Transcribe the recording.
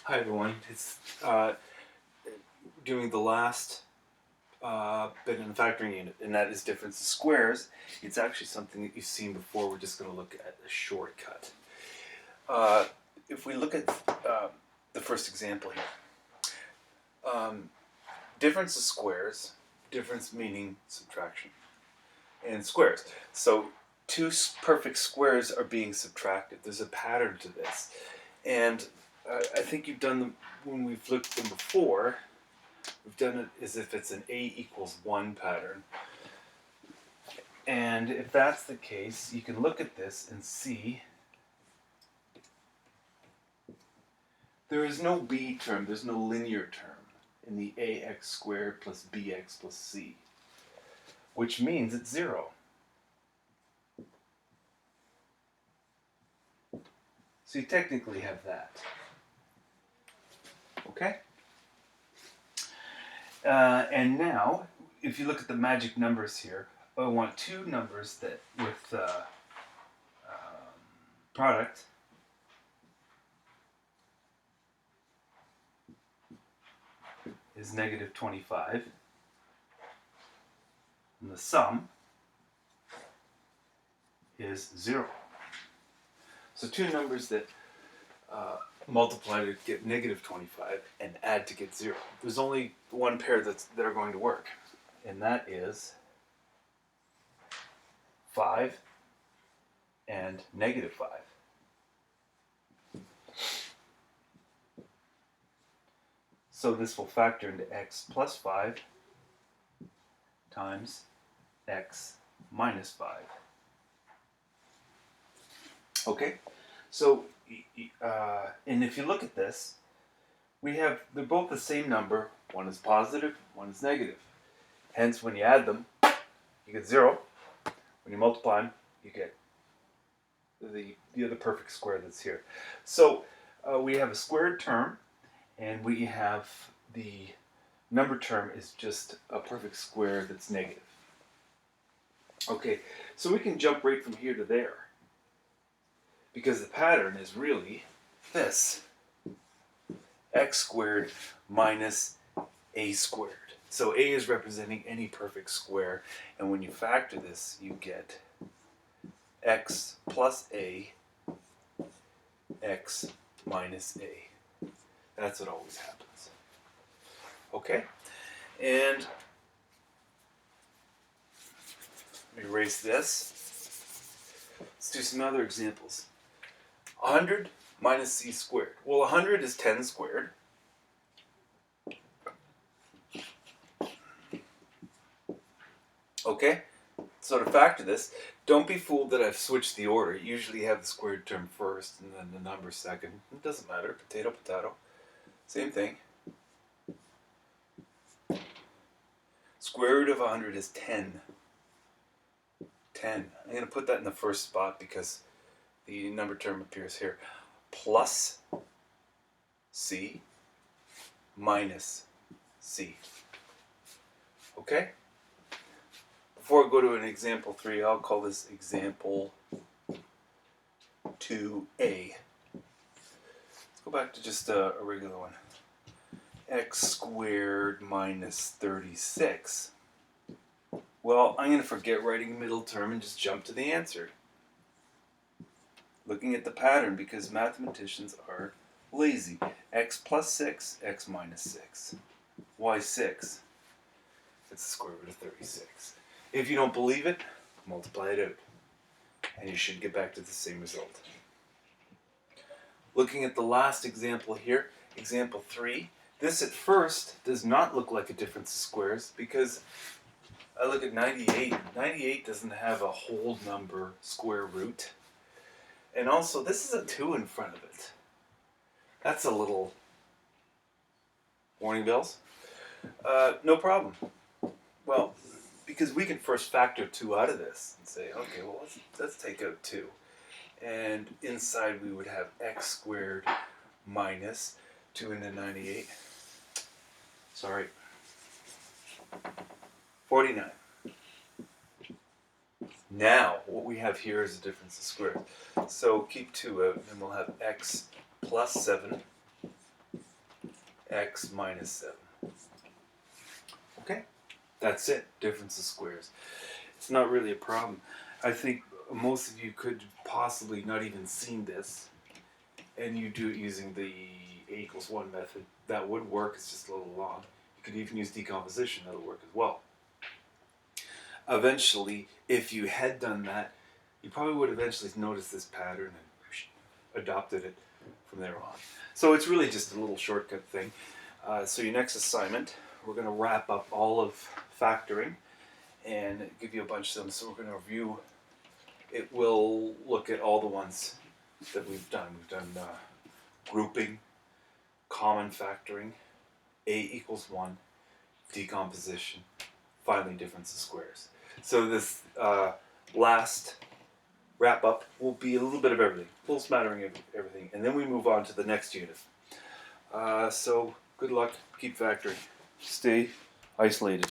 Hi everyone, it's doing the last bit in the factoring unit, and that is difference of squares. It's actually something that you've seen before. We're just going to look at a shortcut. If we look at the first example here, difference of squares, difference meaning subtraction, and squares. So two perfect squares are being subtracted. There's a pattern to this, and I think you've done them when we've looked at them before. We've done it as if it's an A equals 1 pattern. And if that's the case, you can look at this and see there is no B term, there's no linear term in the AX squared plus BX plus C, which means it's 0. So you technically have that. Okay? And now, if you look at the magic numbers here, I want two numbers that with product is negative 25, and the sum is 0. So two numbers that multiply to get negative 25 and add to get 0. There's only one pair that are going to work, and that is 5 and negative 5. So this will factor into x plus 5 times x minus 5. Okay, so and if you look at this, they're both the same number. One is positive, one is negative. Hence, when you add them, you get 0. When you multiply them, you get the other perfect square that's here. So we have a squared term, and we have the number term is just a perfect square that's negative. Okay, so we can jump right from here to there, because the pattern is really this: x squared minus a squared. So a is representing any perfect square, and when you factor this, you get x plus a, x minus a. That's what always happens. Okay? And let me erase this. Let's do some other examples. 100 minus c squared. Well, 100 is 10 squared. Okay? So to factor this, don't be fooled that I've switched the order. You usually have the squared term first and then the number second. It doesn't matter. Potato, potato. Same thing. Square root of 100 is 10. 10. I'm going to put that in the first spot because the number term appears here. Plus c minus c. Okay? Before I go to an example 3, I'll call this example 2a. Let's go back to just a regular one. X squared minus 36. Well, I'm going to forget writing middle term and just jump to the answer. Looking at the pattern, because mathematicians are lazy. X plus 6, x minus 6. Why 6? It's the square root of 36. If you don't believe it, multiply it out, and you should get back to the same result. Looking at the last example here, example 3, this at first does not look like a difference of squares because I look at 98. 98 doesn't have a whole number square root. And also, this is a 2 in front of it. That's a little warning bells. No problem. Well, because we can first factor 2 out of this and say, okay, well, let's take out 2. And inside we would have x squared minus 2 into 98. Sorry. 49. Now, what we have here is a difference of squares. So keep 2 out, and we'll have x plus 7 x minus 7. Okay, that's it. Difference of squares. It's not really a problem. I think most of you could possibly not even seen this, and you do it using the a equals 1 method. That would work. It's just a little long. You could even use decomposition. That'll work as well. Eventually, if you had done that, you probably would eventually notice this pattern and adopted it from there on. So it's really just a little shortcut thing. So your next assignment, we're going to wrap up all of factoring and give you a bunch of them. So we're going to review. It will look at all the ones that we've done. We've done grouping, common factoring, a equals 1, decomposition, finally difference of squares. So this last wrap up will be a little bit of everything, full smattering of everything, and then we move on to the next unit. So good luck, keep factoring, stay isolated.